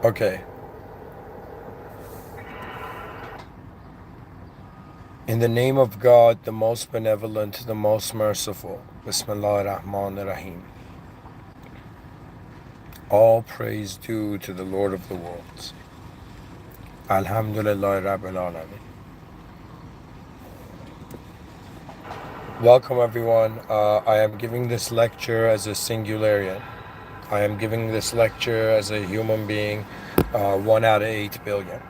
Okay. In the name of God, the most benevolent, the most merciful. Bismillah ar-Rahman ar-Rahim. All praise due to the Lord of the worlds. Alhamdulillah Rabbil Alameen. Welcome everyone. I am giving this lecture as a singularian. I am giving this lecture as a human being, 1 out of 8 billion.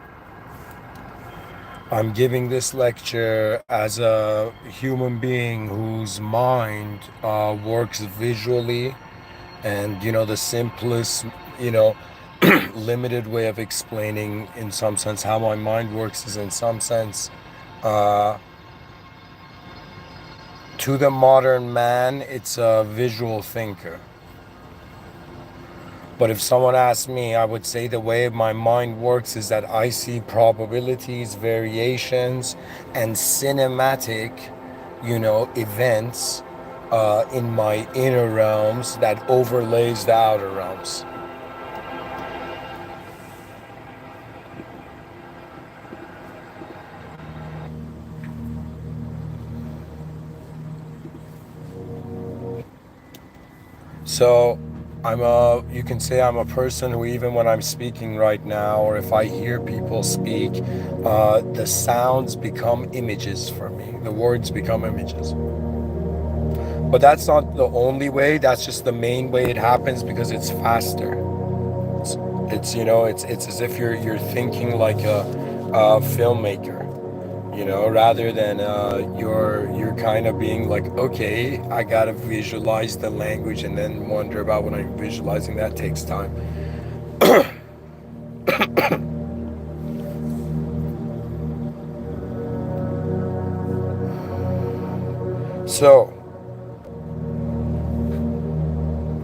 I'm giving this lecture as a human being whose mind works visually, and the simplest, limited way of explaining in some sense how my mind works is in some sense uh, to the modern man it's a visual thinker. But if someone asked me, I would say the way my mind works is that I see probabilities, variations, and cinematic, events in my inner realms that overlays the outer realms. So you can say I'm a person who, even when I'm speaking right now, or if I hear people speak, the sounds become images for me. The words become images. But that's not the only way. That's just the main way it happens because it's faster. It's as if you're thinking like a filmmaker. Rather than you're kind of being like, okay, I gotta visualize the language and then wonder about when I'm visualizing. That takes time. So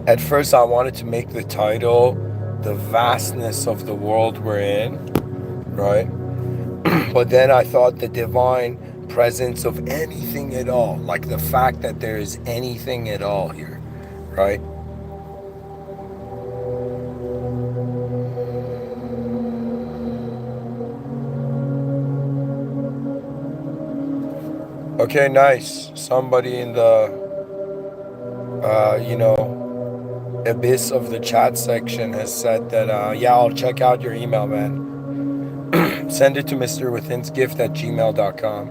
at first I wanted to make the title "The Vastness of the World We're In," right? But then I thought the divine presence of anything at all, like the fact that there is anything at all here, right? Okay, nice. Somebody in the, abyss of the chat section has said that, yeah, I'll check out your email, man. Send it to Mr.Withinsgift@gmail.com.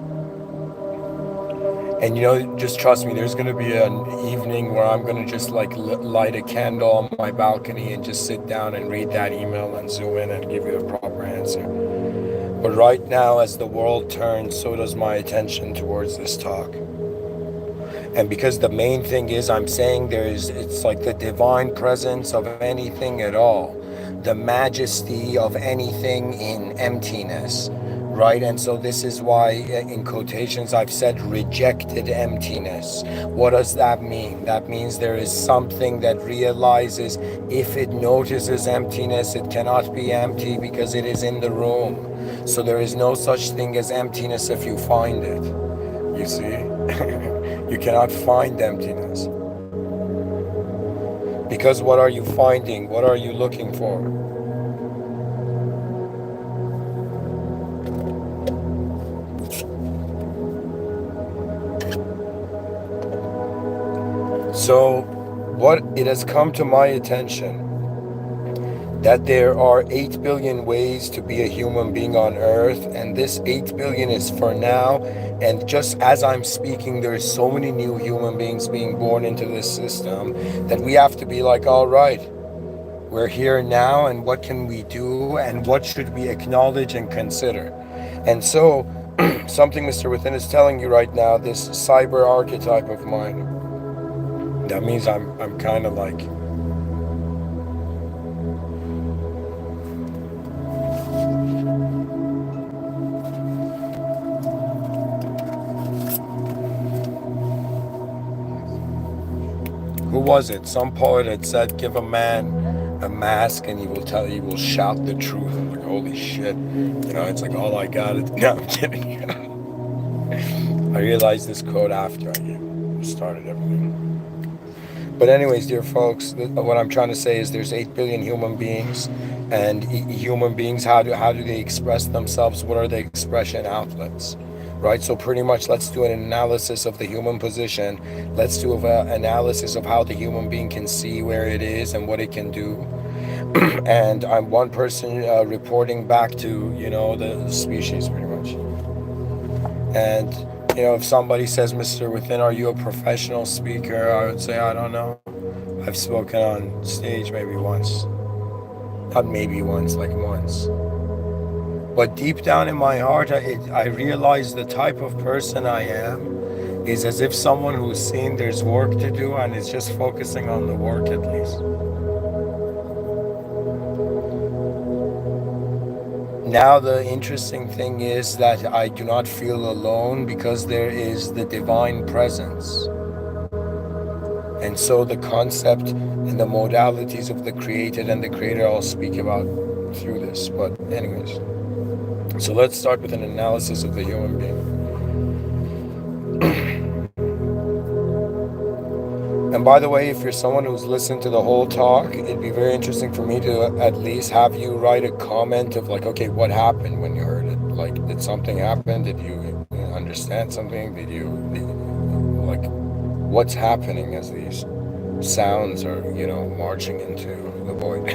And just trust me, there's gonna be an evening where I'm gonna just like light a candle on my balcony and just sit down and read that email and zoom in and give you a proper answer. But right now, as the world turns, so does my attention towards this talk. And because the main thing is, I'm saying it's like the divine presence of anything at all, the majesty of anything in emptiness, right? And so this is why, in quotations, I've said rejected emptiness. What does that mean? That means there is something that realizes if it notices emptiness, it cannot be empty because it is in the room. So there is no such thing as emptiness if you find it. You see? You cannot find emptiness. Because what are you finding? What are you looking for? So, it has come to my attention that there are 8 billion ways to be a human being on earth, and this 8 billion is for now. And just as I'm speaking, there's so many new human beings being born into this system that we have to be like, all right, we're here now, and what can we do, and what should we acknowledge and consider? And so something Mr. Within is telling you right now, this cyber archetype of mine, that means I'm kind of like, who was it? Some poet had said, give a man a mask and he will shout the truth. I'm like, holy shit. It's like all I got is, no, I'm kidding. I realized this quote after I started everything. But anyways, dear folks, what I'm trying to say is there's 8 billion human beings, and human beings, how do they express themselves? What are the expression outlets? Right? So pretty much, let's do an analysis of the human position. Let's do an analysis of how the human being can see where it is and what it can do. And I'm one person reporting back to, the species, pretty much. And if somebody says, Mr. Within, are you a professional speaker? I would say, I don't know. I've spoken on stage maybe once. Not maybe once, like once. But deep down in my heart, I realize the type of person I am is as if someone who's seen there's work to do and is just focusing on the work at least. Now the interesting thing is that I do not feel alone because there is the divine presence. And so the concept and the modalities of the created and the creator I'll speak about through this. But anyways, so let's start with an analysis of the human being. And by the way, if you're someone who's listened to the whole talk, it'd be very interesting for me to at least have you write a comment of like, okay, what happened when you heard it? Like, did something happen? Did you understand something? Like, what's happening as these sounds are, marching into the void?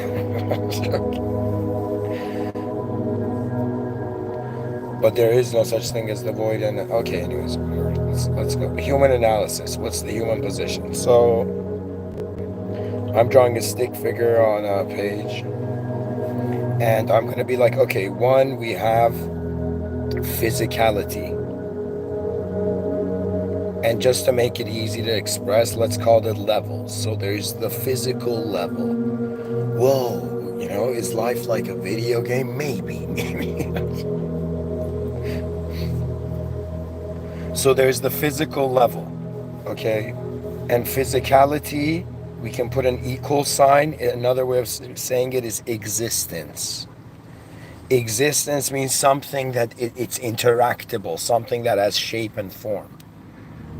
But there is no such thing as the void. And okay, anyways, let's go. Human analysis. What's the human position? So I'm drawing a stick figure on a page, and I'm going to be like, okay, one, we have physicality. And just to make it easy to express, let's call it levels. So there's the physical level. Whoa, is life like a video game? Maybe. So there's the physical level, okay? And physicality, we can put an equal sign. Another way of saying it is existence. Existence means something that it's interactable, something that has shape and form,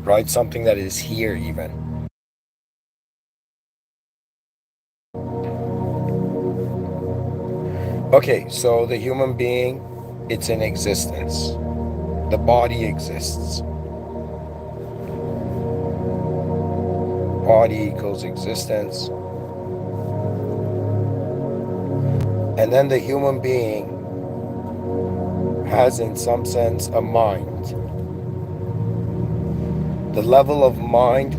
right? Something that is here even. Okay, so the human being, it's in existence. The body exists. Body equals existence. And then the human being has, in some sense, a mind. The level of mind,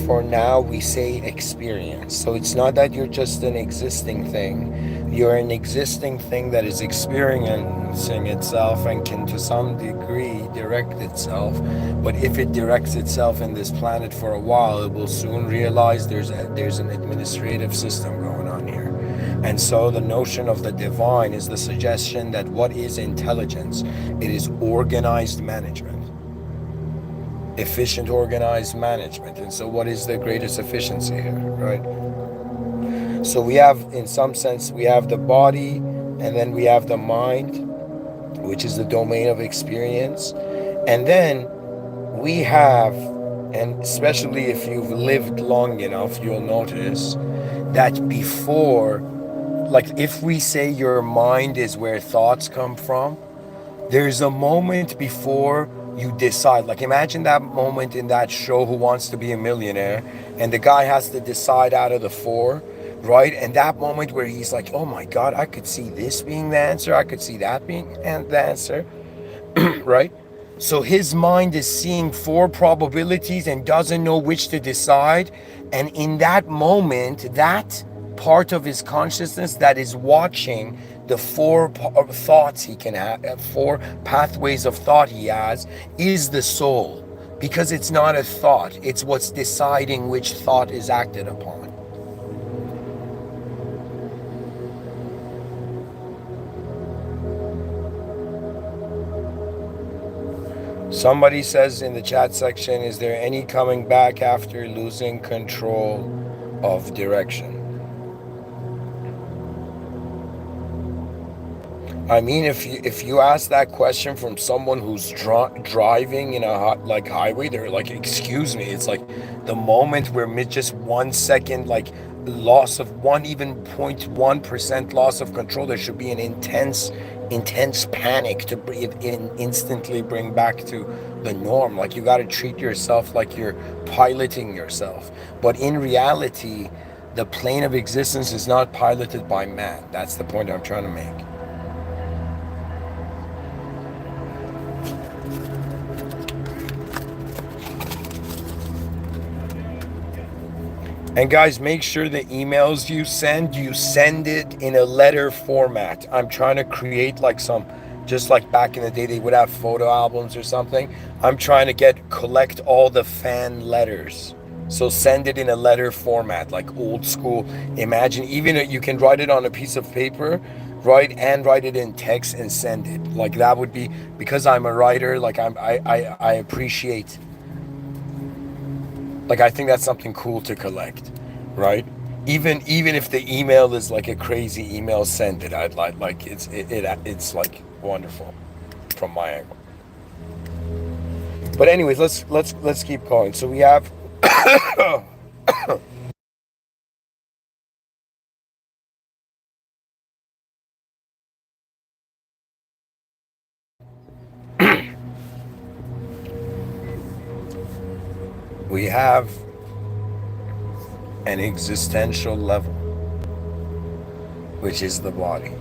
for now, we say experience. So it's not that you're just an existing thing. You're an existing thing that is experiencing itself and can, to some degree, direct itself. But if it directs itself in this planet for a while, it will soon realize there's an administrative system going on here. And so the notion of the divine is the suggestion that what is intelligence? It is organized management. Efficient, organized management. And so what is the greatest efficiency here, right? So we have, in some sense, we have the body, and then we have the mind, which is the domain of experience. And then we have, and especially if you've lived long enough, you'll notice that before, like if we say your mind is where thoughts come from, there's a moment before you decide. Like imagine that moment in that show, Who Wants to Be a Millionaire, and the guy has to decide out of the four, right? And that moment where he's like, oh my God, I could see this being the answer, I could see that being the answer, right? So his mind is seeing four probabilities and doesn't know which to decide. And in that moment, that part of his consciousness that is watching the four thoughts he can have, four pathways of thought he has, is the soul. Because it's not a thought, it's what's deciding which thought is acted upon. Somebody says in the chat section, is there any coming back after losing control of direction? I mean, if you ask that question from someone who's driving in a highway, they're like, excuse me. It's like the moment we're just 1 second, like loss of one, even 0.1% loss of control, there should be an intense panic to instantly bring back to the norm. Like you got to treat yourself like you're piloting yourself. But in reality, the plane of existence is not piloted by man. That's the point I'm trying to make. And guys, make sure the emails you send it in a letter format. I'm trying to create like some, just like back in the day they would have photo albums or something. I'm trying to collect all the fan letters. So send it in a letter format, like old school. Imagine even you can write it on a piece of paper, write it in text and send it. Like that would be, because I'm a writer, like I appreciate, like I think that's something cool to collect, right? Even if the email is like a crazy email, send it. I'd like it's like wonderful from my angle. But anyways, let's keep going. So we have we have an existential level, which is the body.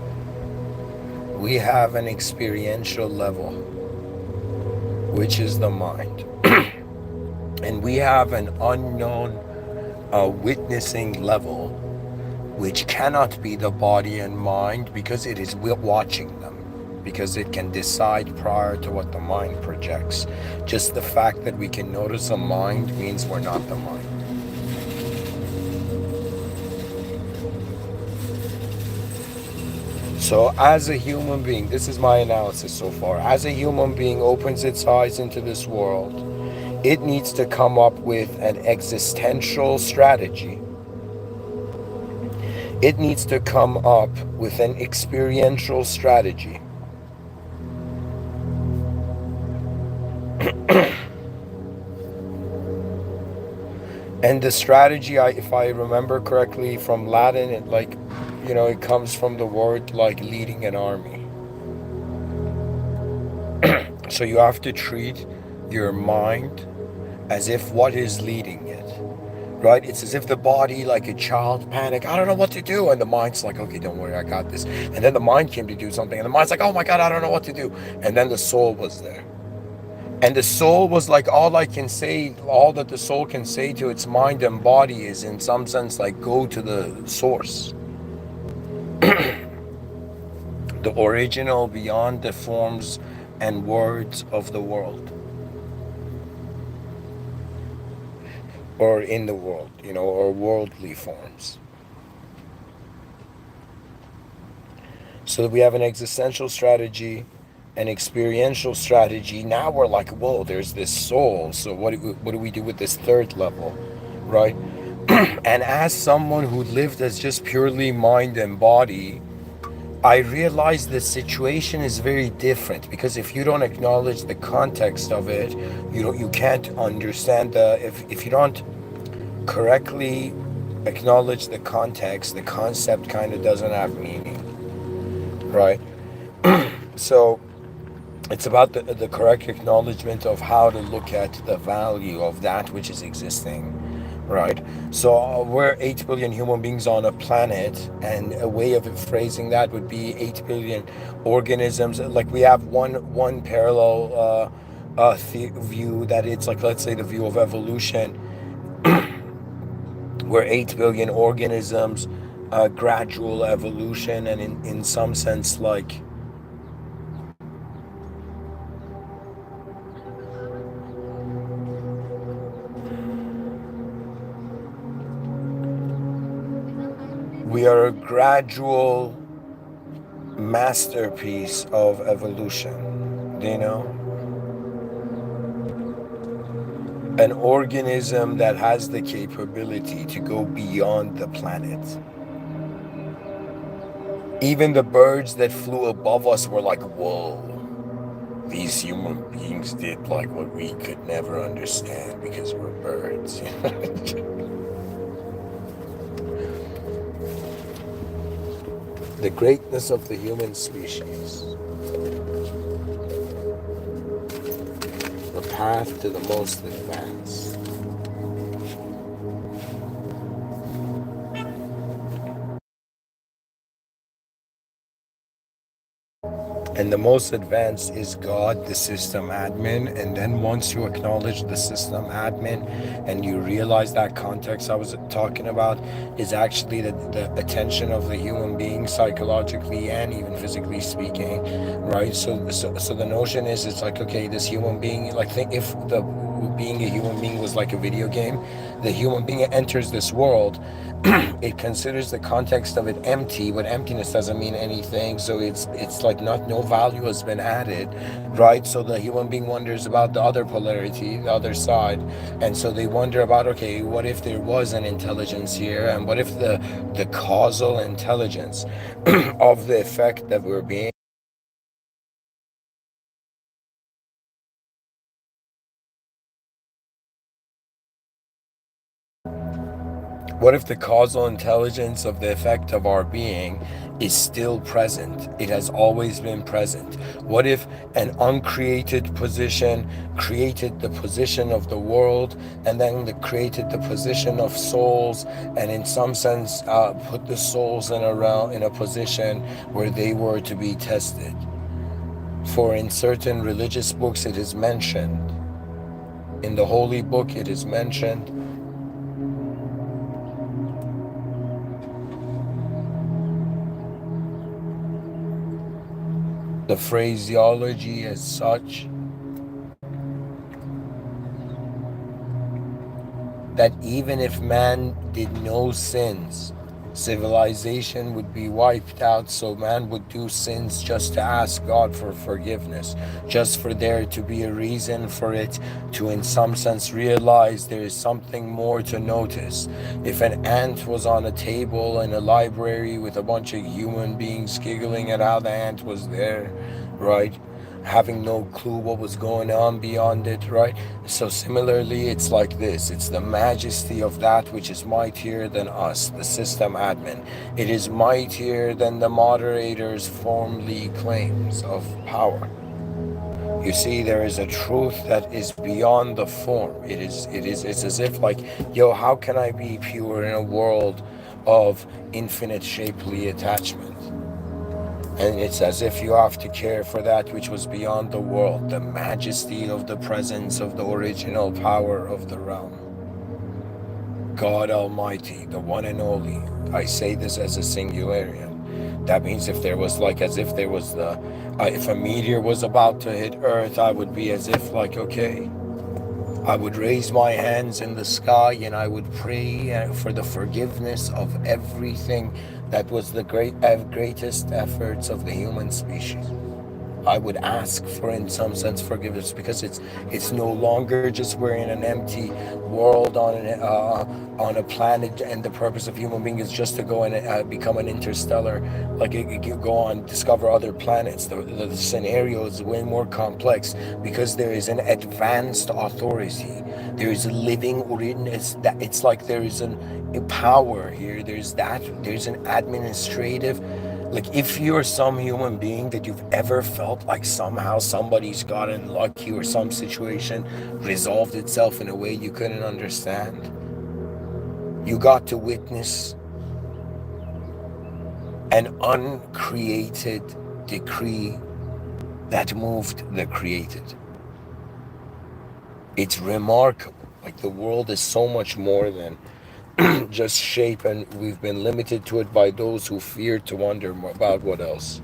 We have an experiential level, which is the mind. And we have an unknown witnessing level, which cannot be the body and mind because it is watching them, because it can decide prior to what the mind projects. Just the fact that we can notice a mind means we're not the mind. So as a human being, this is my analysis so far, as a human being opens its eyes into this world, it needs to come up with an existential strategy. It needs to come up with an experiential strategy. And the strategy, if I remember correctly from Latin, it comes from the word like leading an army. So you have to treat your mind as if what is leading it, right? It's as if the body, like a child, panic, I don't know what to do. And the mind's like, okay, don't worry, I got this. And then the mind came to do something. And the mind's like, oh my God, I don't know what to do. And then the soul was there. And the soul was like, all that the soul can say to its mind and body is, in some sense, like, go to the source. The original, beyond the forms and words of the world. Or in the world, or worldly forms. So that we have an existential strategy, an experiential strategy. Now we're like, whoa, there's this soul. So what do we do with this third level, right? And as someone who lived as just purely mind and body, I realized the situation is very different, because if you don't acknowledge the context of it, you can't understand if you don't correctly acknowledge the context, the concept kind of doesn't have meaning, right? So it's about the correct acknowledgement of how to look at the value of that which is existing, right? So we're 8 billion human beings on a planet, and a way of phrasing that would be 8 billion organisms. Like we have one parallel view, that it's like, let's say, the view of evolution. We're 8 billion organisms, gradual evolution, and in some sense, like, we are a gradual masterpiece of evolution, do you know? An organism that has the capability to go beyond the planet. Even the birds that flew above us were like, whoa, these human beings did like what we could never understand because we're birds. The greatness of the human species, the path to the most advanced. And the most advanced is God, the system admin. And then once you acknowledge the system admin and you realize that context I was talking about is actually the attention of the human being psychologically and even physically speaking, right? So the notion is, it's like, okay, this human being, like, think if the being a human being was like a video game, the human being enters this world, it considers the context of it empty, but emptiness doesn't mean anything, so it's like no value has been added, right? So the human being wonders about the other polarity, the other side, and so they wonder about, okay, what if there was an intelligence here, and what if the causal intelligence of the effect that we're being. What if the causal intelligence of the effect of our being is still present? It has always been present. What if an uncreated position created the position of the world, and then created the position of souls, and in some sense put the souls in a position where they were to be tested? For in certain religious books it is mentioned, in the holy book it is mentioned, the phraseology as such, that even if man did no sins, civilization would be wiped out, so man would do sins just to ask God for forgiveness, just for there to be a reason for it to, in some sense, realize there is something more to notice. If an ant was on a table in a library with a bunch of human beings giggling at how the ant was there, right? Having no clue what was going on beyond it, right? So similarly, it's like this. It's the majesty of that which is mightier than us, the system admin. It is mightier than the moderator's formally claims of power. You see, there is a truth that is beyond the form. It's as if like, yo, how can I be pure in a world of infinite shapely attachment? And it's as if you have to care for that which was beyond the world, the majesty of the presence of the original power of the realm. God Almighty, the one and only. I say this as a singularian. That means if there was like, as if there was the, if a meteor was about to hit Earth, I would be as if like, okay, I would raise my hands in the sky and I would pray for the forgiveness of everything that was the greatest efforts of the human species. I would ask for, in some sense, forgiveness, because it's no longer just we're in an empty world on a planet, and the purpose of human being is just to go and become an interstellar, like go on discover other planets. The scenario is way more complex because there is an advanced authority. There is a living origin. It's like there is a power here. There's an administrative, like, if you're some human being that you've ever felt like somehow somebody's gotten lucky or some situation resolved itself in a way you couldn't understand, you got to witness an uncreated decree that moved the created. It's remarkable. Like, the world is so much more than just shape, and we've been limited to it by those who fear to wonder about what else.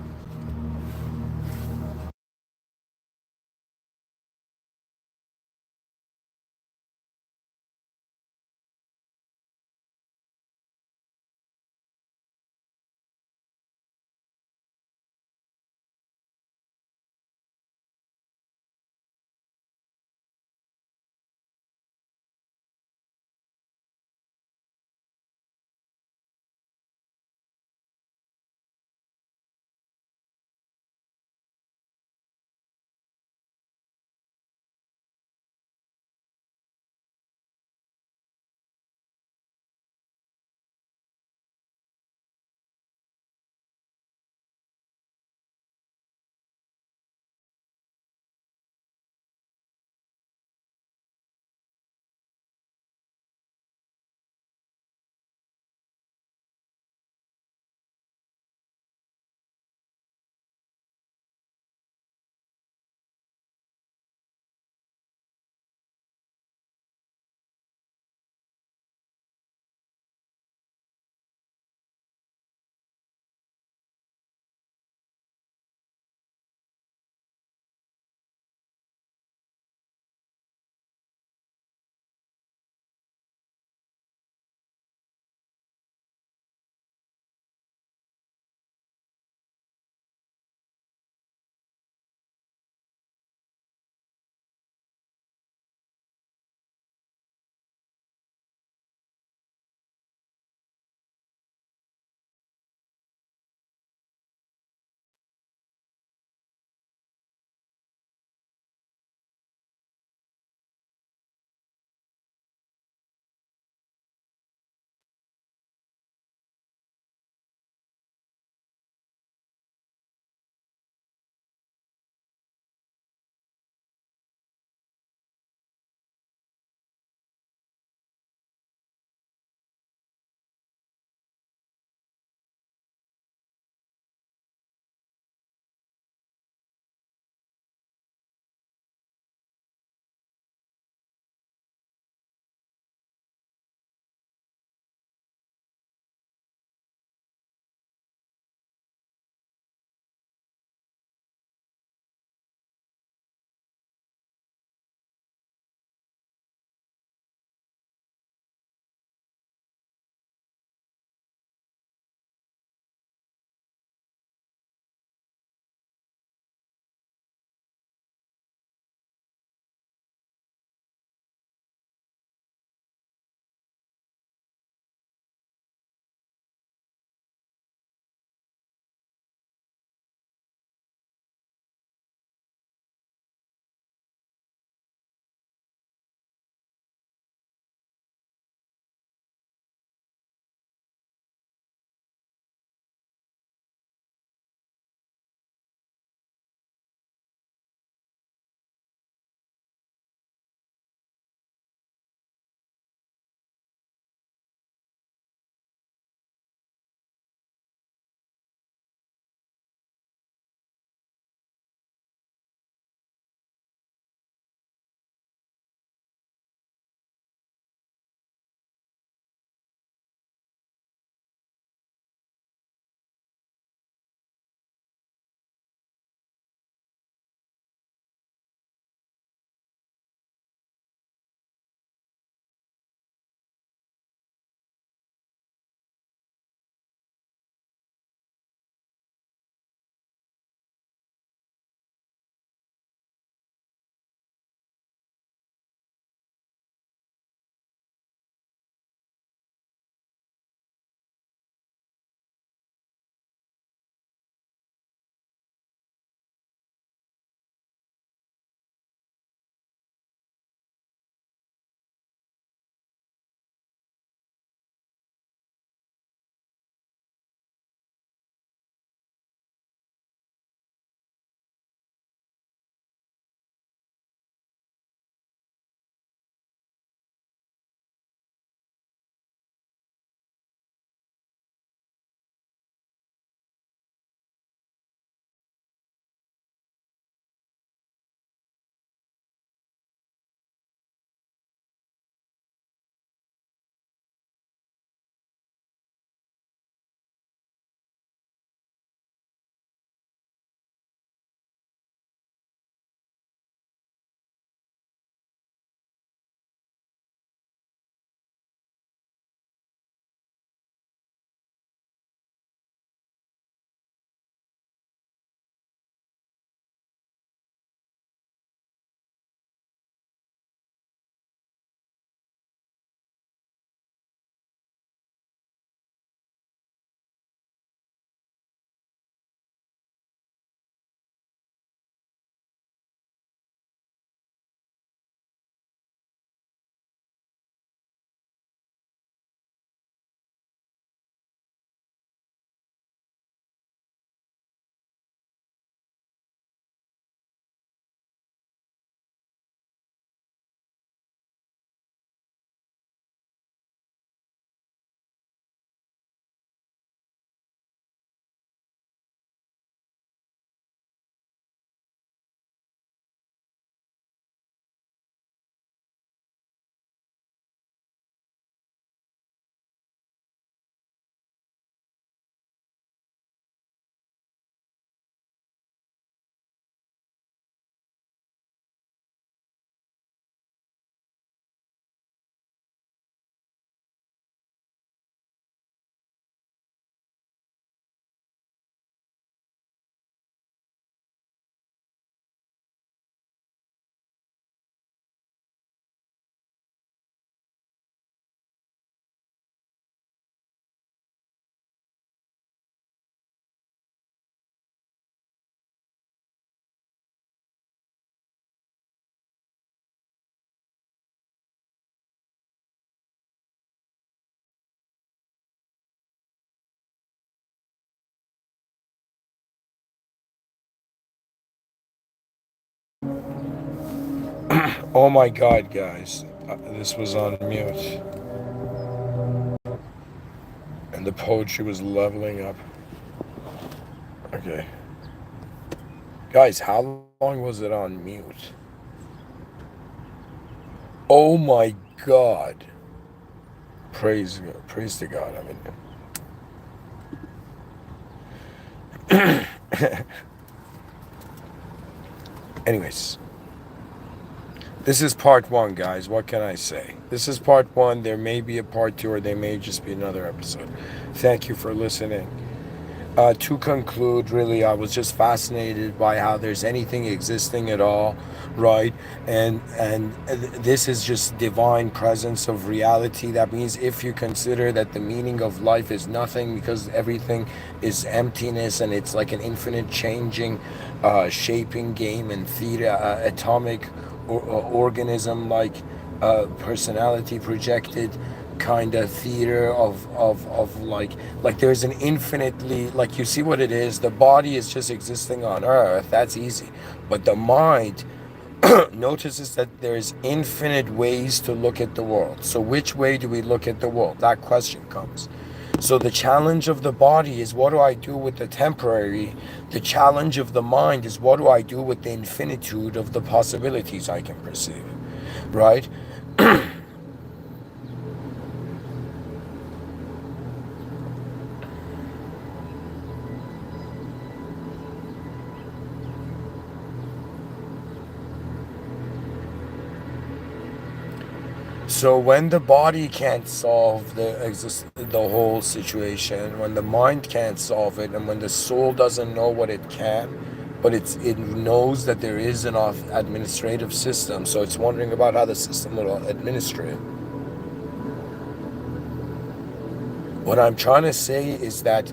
Oh my God, guys, this was on mute, and the poetry was leveling up. Okay, guys, how long was it on mute? Oh my God, praise to God. Anyways, this is part one, guys. What can I say? This is part one. There may be a part two, or there may just be another episode. Thank you for listening. To conclude, really, I was just fascinated by how there's anything existing at all, right? And this is just divine presence of reality. That means if you consider that the meaning of life is nothing because everything is emptiness and it's like an infinite changing, shaping game and theater, atomic organism like personality projected kind of theater of like there's an infinitely, like, you see what it is. The body is just existing on earth, that's easy, but the mind notices that there's infinite ways to look at the world. So which way do we look at the world? That question comes. So the challenge of the body is, what do I do with the temporary? The challenge of the mind is, what do I do with the infinitude of the possibilities I can perceive, right? So when the body can't solve the whole situation, when the mind can't solve it, and when the soul doesn't know what it can, but it knows that there is an administrative system, so it's wondering about how the system will administer it. What I'm trying to say is that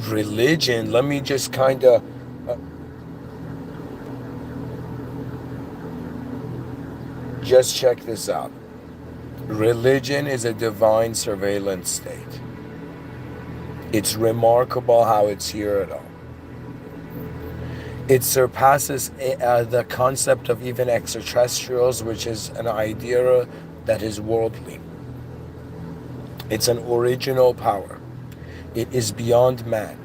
religion, let me just kind of just check this out. Religion is a divine surveillance state. It's remarkable how it's here at all. It surpasses the concept of even extraterrestrials, which is an idea that is worldly. It's an original power. It is beyond man.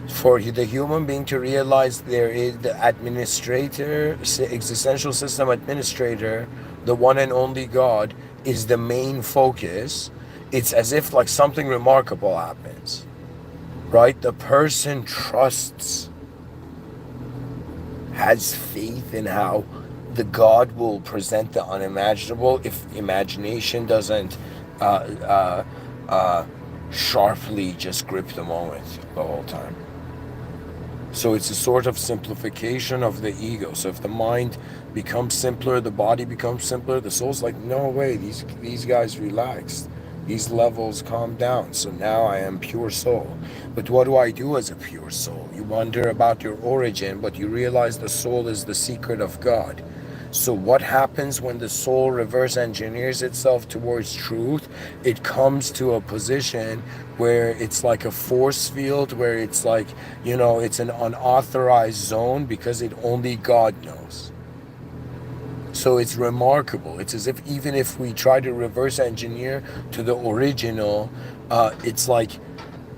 For the human being to realize there is the administrator, existential system administrator, the one and only God, is the main focus. It's as if like something remarkable happens, right? The person trusts, has faith in how the God will present the unimaginable if imagination doesn't sharply just grip the moment the whole time. So it's a sort of simplification of the ego. So if the mind becomes simpler, the body becomes simpler, the soul's like, no way, these guys relaxed. These levels calm down. So now I am pure soul. But what do I do as a pure soul? You wonder about your origin, but you realize the soul is the secret of God. So what happens when the soul reverse engineers itself towards truth? It comes to a position where it's like a force field, where it's like, it's an unauthorized zone because it only God knows. So it's remarkable. It's as if even if we try to reverse engineer to the original, it's like,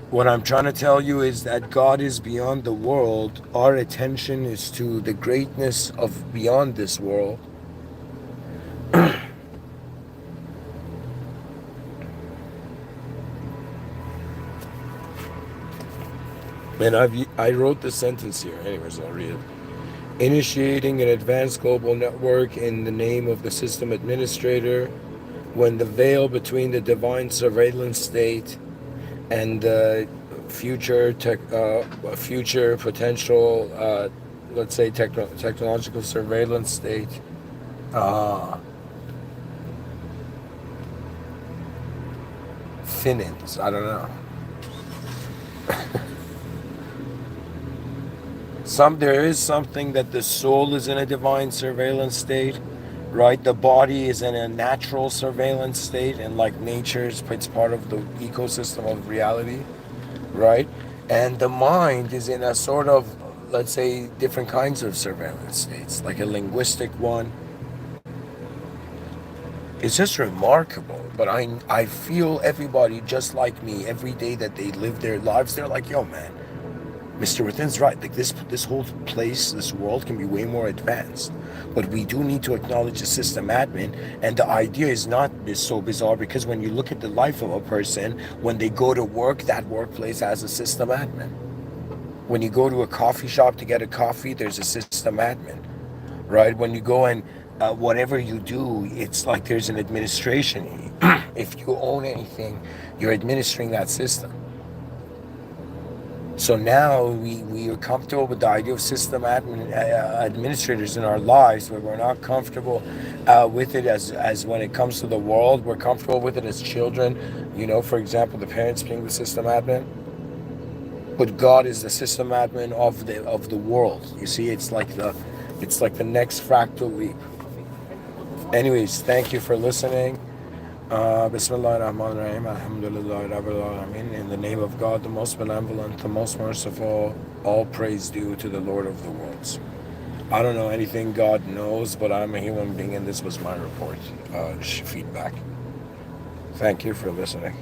what I'm trying to tell you is that God is beyond the world. Our attention is to the greatness of beyond this world. And I wrote the sentence here. Anyways, I'll read it. Initiating an advanced global network in the name of the system administrator, when the veil between the divine surveillance state and the future potential, let's say technological surveillance state, thinnens. I don't know. There is something that the soul is in a divine surveillance state, right? The body is in a natural surveillance state, and like it's part of the ecosystem of reality, right? And the mind is in a sort of, let's say, different kinds of surveillance states, like a linguistic one, It's just remarkable. But I feel everybody just like me, every day that they live their lives, they're like, yo man, Mr. Within's right. Like this whole place, this world can be way more advanced. But we do need to acknowledge the system admin. And the idea is not so bizarre, because when you look at the life of a person, when they go to work, that workplace has a system admin. When you go to a coffee shop to get a coffee, there's a system admin, right? When you go and whatever you do, it's like there's an administration. If you own anything, you're administering that system. So now we are comfortable with the idea of system administrators in our lives, but we're not comfortable with it as when it comes to the world. We're comfortable with it as children, for example, the parents being the system admin. But God is the system admin of the world. You see, it's like the next fractal leap. Anyways, thank you for listening. Bismillah ar-Rahman ar-Rahim, Alhamdulillah Rabbil Alameen. In the name of God, the most benevolent, the most merciful, all praise due to the Lord of the worlds. I don't know anything God knows, but I'm a human being, and this was my report, feedback. Thank you for listening.